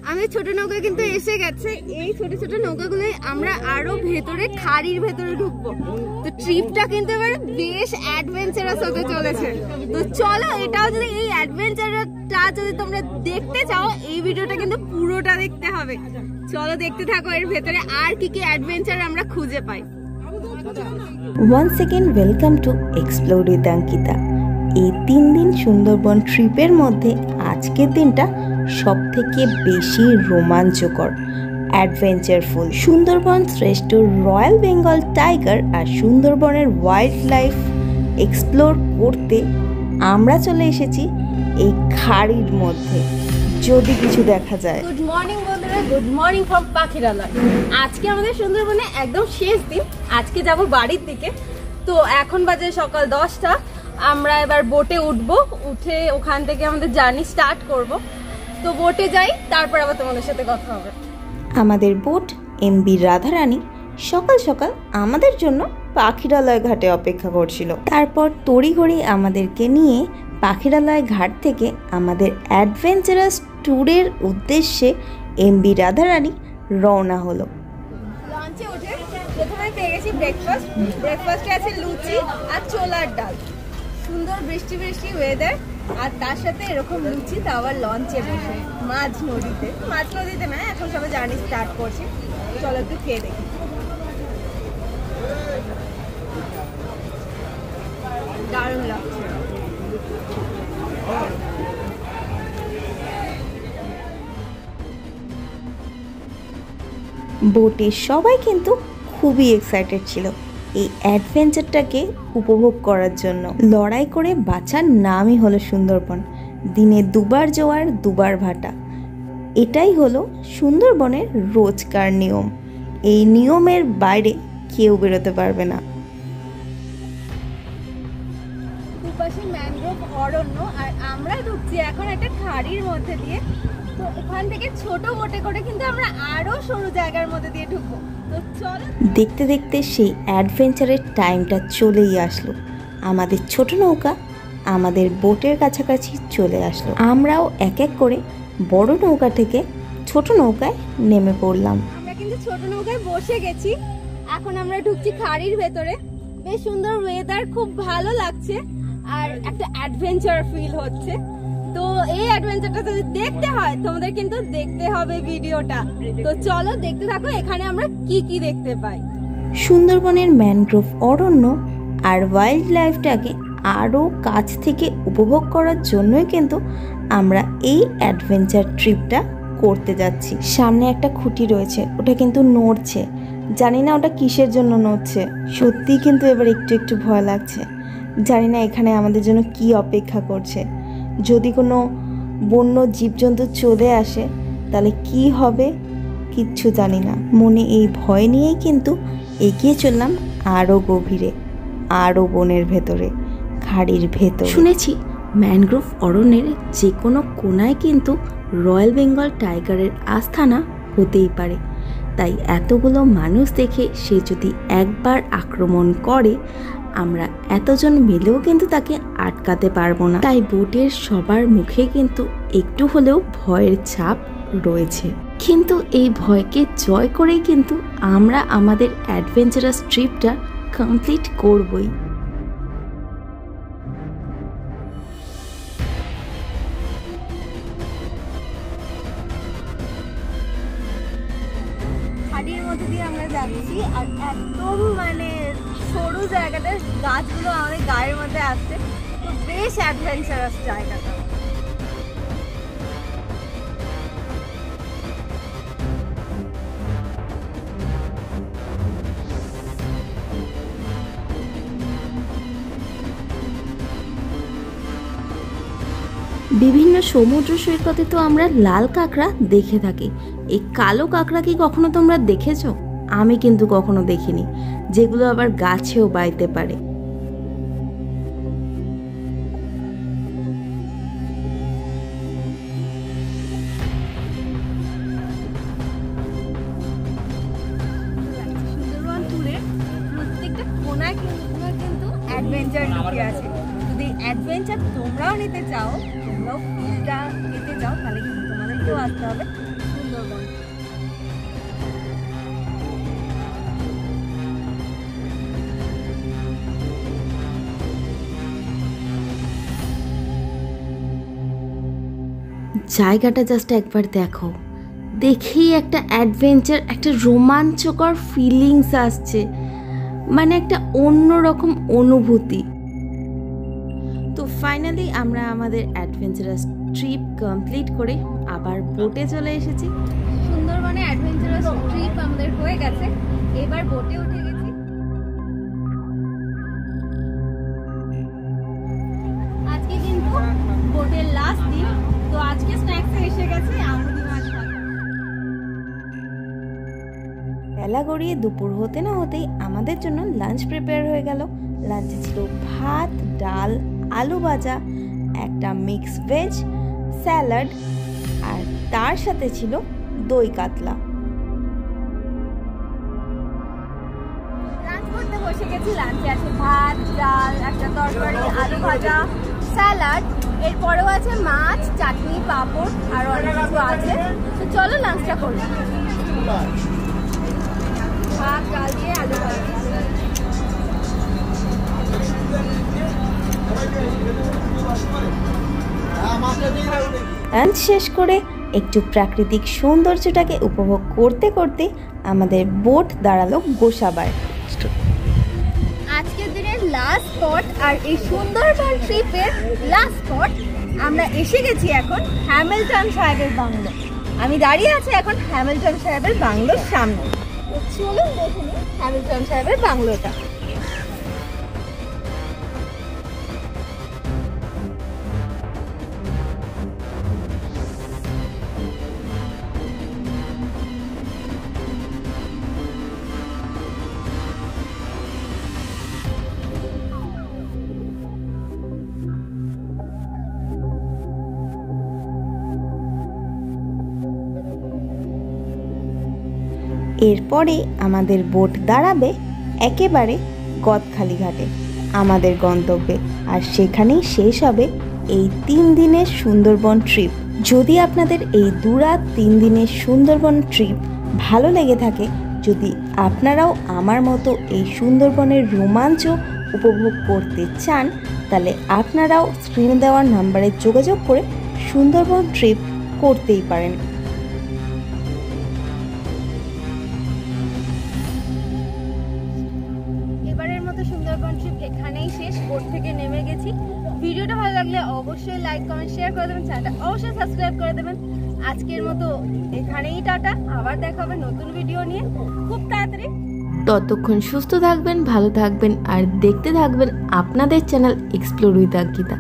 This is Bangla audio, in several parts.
আমাদের ছোট নৌকা কিন্তু এসে গেছে। এই ছোট ছোট নৌকাগুলো আমরা আরো ভেতরে খাড়ির ভেতরে ঢুকবো। তো ট্রিপটা কিন্তু এবার বেশ অ্যাডভেঞ্চারাস হতে চলেছে। তো চলো, এটাও যদি এই অ্যাডভেঞ্চারটা যদি তোমরা দেখতে চাও, এই ভিডিওটা কিন্তু পুরোটা দেখতে হবে। চলো দেখতে থাকো এর ভেতরে আর কি কি অ্যাডভেঞ্চার আমরা খুঁজে পাই। Once again welcome to Explore with Ankita। এই 3 দিন সুন্দরবন ট্রিপের মধ্যে আজকের দিনটা সব থেকে বেশি রোমাঞ্চকর, অ্যাডভেঞ্চারফুল। সুন্দরবন শ্রেষ্ঠ রয়্যাল বেঙ্গল টাইগার আর সুন্দরবনের ওয়াইল্ড লাইফ এক্সপ্লোর করতে আমরা চলে এসেছি এই খাড়ির মধ্যে, যদি কিছু দেখা যায়। গুড মর্নিং বন্ধুরা, গুড মর্নিং ফ্রম পাখিরালয়। আজকে আমাদের সুন্দরবনে একদম শেষ দিন। আজকে যাব বাড়ির দিকে। তো এখন বাজে সকাল 10টা। আমরা এবার বোটে উঠবো, উঠে ওখান থেকে আমাদের জার্নি স্টার্ট করব। তো বোটে যাই, তারপর আবার তোমাদের সাথে কথা হবে। আমাদের বোট এমবি রাধারানী সকাল সকাল আমাদের জন্য পাখিরালয় ঘাটে অপেক্ষা করছিল। তারপর তড়িঘড়ি আমাদেরকে নিয়ে পাখিরালয় ঘাট থেকে আমাদের অ্যাডভেঞ্চারাস ট্যুরের উদ্দেশ্যে এমবি রাধারানী রওনা হলো। লঞ্চে উঠে প্রথমে পেয়ে গেছি ব্রেকফাস্ট। ব্রেকফাস্টে আছে লুচি আর ছোলার ডাল। সুন্দর বৃষ্টি বৃষ্টি ওয়েদার, আর তার সাথে এরকম লুচি, তা আবার লঞ্চে বসে মাঝ নদীতে না, এখন সবাই জার্নি স্টার্ট করছি। চলো একটু খেয়ে দেখি। দারুণ লাগছে। বোটে সবাই কিন্তু খুবই এক্সাইটেড ছিল এই অ্যাডভেঞ্চারটাকে উপভোগ করার জন্য। লড়াই করে বাঁচার নামই হলো সুন্দরবন। দিনে দুবার জোয়ার দুবার ভাটা, এটাই হলো সুন্দরবনের রোজকার নিয়ম। এই নিয়মের বাইরে কেউ বেরোতে পারবে না। দুপাশে ম্যানগ্রোভ অরণ্য, আর আমরা ঢুকছি এখন একটা খাড়ির মধ্যে দিয়ে। তো এখান থেকে ছোট বোটে করে কিন্তু আমরা আরো সরু জায়গার মধ্যে দিয়ে ঢুকবো। তো চলো। দেখতে দেখতে সেই অ্যাডভেঞ্চারের টাইমটা চলেই আসলো। আমাদের ছোট নৌকা আমাদের বোটের কাছাকাছি চলে আসলো। আমরাও এক এক করে বড় নৌকা থেকে ছোট নৌকায় নেমে পড়লাম। আমরা কিন্তু ছোট নৌকায় বসে গেছি। এখন আমরা ঢুকছি খাড়ির ভেতরে। বেশ সুন্দর ওয়েদার, খুব ভালো লাগছে, আর একটা অ্যাডভেঞ্চার ফিল হচ্ছে। তো এই অ্যাডভেঞ্চারটা যদি দেখতে হয়, তোমাদের কিন্তু দেখতে হবে ভিডিওটা। তো চলো দেখতে থাকো এখানে আমরা কি কি দেখতে পাই। সুন্দরবনের ম্যানগ্রোভ অরণ্য আর ওয়াইল্ড লাইফটাকে আরও কাছ থেকে উপভোগ করার জন্যই কিন্তু আমরা এই অ্যাডভেঞ্চার ট্রিপটা করতে যাচ্ছি। সামনে একটা খুঁটি রয়েছে, ওটা কিন্তু নড়ছে। জানি না ওটা কিসের জন্য নড়ছে। সত্যিই কিন্তু এবার একটু একটু ভয় লাগছে। জানি না এখানে আমাদের জন্য কি অপেক্ষা করছে। যদি কোনো বন্য জীবজন্তু চলে আসে তাহলে কি হবে কিচ্ছু জানি না। মনে এই ভয় নিয়েই কিন্তু এগিয়ে চললাম আরও গভীরে, আরও বনের ভেতরে, খাড়ির ভেতর। শুনেছি ম্যানগ্রোভ অরণ্যের যে কোনো কোনায় কিন্তু রয়্যাল বেঙ্গল টাইগারের আস্তানা হতেই পারে। তাই এতগুলো মানুষ দেখে সে যদি একবার আক্রমণ করে, আমরা এতজন মিলেও কিন্তু তাকে আটকাতে পারবো না। তাই বোটের সবার মুখে কিন্তু একটু হলেও ভয়ের ছাপ রয়েছে। কিন্তু এই ভয়কে জয় করেই কিন্তু আমরা আমাদের অ্যাডভেঞ্চারাস ট্রিপটা কমপ্লিট করবই। খাড়ির মধ্যে দিয়ে আমরা যাচ্ছি, আর একদম সরু জায়গাটা, গাছগুলো আমাদের গায়ের মধ্যে আসছে। তো বেশ অ্যাডভেঞ্চারাস জায়গাটা। বিভিন্ন সমুদ্র সৈকতে তো আমরা লাল কাঁকড়া দেখে থাকি। এই কালো কাঁকড়া কি কখনো তোমরা দেখেছো? আমি কিন্তু কখনো দেখিনি, যেগুলো আবার গাছেও বাইতে পারে। সুন্দরবন ট্যুরে প্রত্যেকটা কোনায় কিন্তু অ্যাডভেঞ্চার লুকিয়ে আছে। যদি অ্যাডভেঞ্চার তোমরাও নিতে চাও, তোমরাও ফিলটা পেতে চাও, তাহলে কিন্তু তোমাদেরকেও আসতে হবে সুন্দরবন। জায়গাটা জাস্ট একবার দেখো, দেখেই একটা অ্যাডভেঞ্চার, একটা রোমাঞ্চকর ফিলিংস আসছে, মানে একটা অন্যরকম অনুভূতি। তো ফাইনালি আমরা আমাদের অ্যাডভেঞ্চারাস ট্রিপ কমপ্লিট করে আবার বোটে চলে এসেছি। সুন্দরবনে অ্যাডভেঞ্চারাস ট্রিপ আমাদের হয়ে গেছে, এবার বোটে উঠে গেছি। আজকে কিন্তু বোটের লাস্ট দিন, তো আজকে স্ন্যাক্সে এসে গেছে আমুদি মাছ ভাজা। বেলা গড়িয়ে দুপুর হতে না হতেই আমাদের জন্য লাঞ্চ প্রিপেয়ার হয়ে গেল। লাঞ্চে ছিল ভাত, ডাল, আলু ভাজা, একটা মিক্স ভেজ স্যালাড, আর তার সাথে ছিল দই কাতলা। লাঞ্চ করতে বসে গেছি। লাঞ্চে আছে ভাত, ডাল, একটা তরকারি, আলু ভাজা, স্যালাড, এরপরেও আছে মাছ, চাটনি, পাঁপড় আর অনেক কিছু আছে। তো চলো লাঞ্চটা করি। ভাত, ডাল দিয়ে আলু ভাজা। লাঞ্চ শেষ করে একটু প্রাকৃতিক সৌন্দর্যটাকে উপভোগ করতে করতে আমাদের বোট দাঁড়ালো গোসাবায়। আজকের দিনের লাস্ট স্পট আর এই সুন্দরবন ট্রিপের লাস্ট স্পট, আমরা এসে গেছি এখন হ্যামিল্টন সাহেবের বাংলো। আমি দাঁড়িয়ে আছি এখন হ্যামিল্টন সাহেবের বাংলোর সামনে। তো চলুন দেখে নিই হ্যামিল্টন সাহেবের বাংলোটা। এরপরে আমাদের বোট দাঁড়াবে একেবারে গদখালি ঘাটে, আমাদের গন্তব্যে, আর সেখানেই শেষ হবে এই 3 দিনের সুন্দরবন ট্রিপ। যদি আপনাদের এই 2 রাত 3 দিনের সুন্দরবন ট্রিপ ভালো লেগে থাকে, যদি আপনারাও আমার মতো এই সুন্দরবনের রোমাঞ্চ উপভোগ করতে চান, তাহলে আপনারাও স্ক্রিনে দেওয়ার নাম্বারে যোগাযোগ করে সুন্দরবন ট্রিপ করতেই পারেন। এবারের মতো সুন্দরবন ট্রিপ এখানেই শেষ। বোট থেকে নেমে গেছি। ভিডিওটা ভালো লাগলে অবশ্যই লাইক, কমেন্ট, শেয়ার করে দেবেন। চ্যানেলটা অবশ্যই সাবস্ক্রাইব করে দেবেন। আজকের মতো এখানেই টাটা, আবার দেখা হবে নতুন ভিডিও নিয়ে খুব তাড়াতাড়ি। ততক্ষণ সুস্থ থাকবেন, ভালো থাকবেন, আর দেখতে থাকবেন আপনাদের চ্যানেল এক্সপ্লোর উইথ অঙ্কিতা।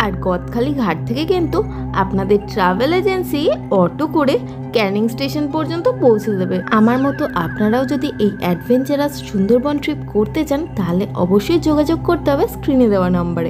আর গদখালি ঘাট থেকে কিন্তু আপনাদের ট্রাভেল এজেন্সি অটো করে ক্যানিং স্টেশন পর্যন্ত পৌঁছে দেবে। আমার মতো আপনারাও যদি এই অ্যাডভেঞ্চারাস সুন্দরবন ট্রিপ করতে চান, তাহলে অবশ্যই যোগাযোগ করতে হবে স্ক্রিনে দেওয়া নম্বরে।